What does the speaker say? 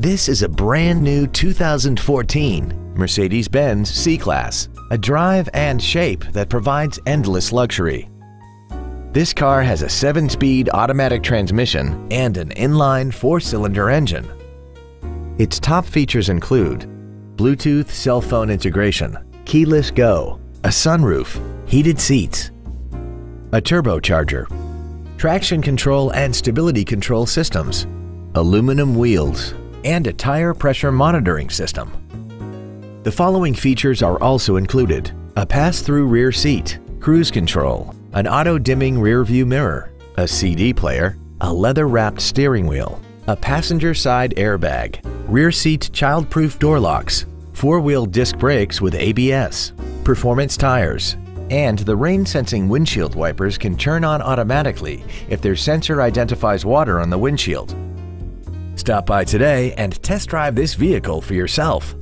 This is a brand new 2014 Mercedes-Benz C-Class, a drive and shape that provides endless luxury. This car has a 7-speed automatic transmission and an inline 4-cylinder engine. Its top features include Bluetooth cell phone integration, keyless go, a sunroof, heated seats, a turbocharger, traction control and stability control systems, aluminum wheels, and a tire pressure monitoring system. The following features are also included: a pass-through rear seat, cruise control, an auto-dimming rear-view mirror, a CD player, a leather-wrapped steering wheel, a passenger side airbag, rear seat child-proof door locks, 4-wheel disc brakes with ABS, performance tires, and the rain-sensing windshield wipers can turn on automatically if their sensor identifies water on the windshield. Stop by today and test drive this vehicle for yourself.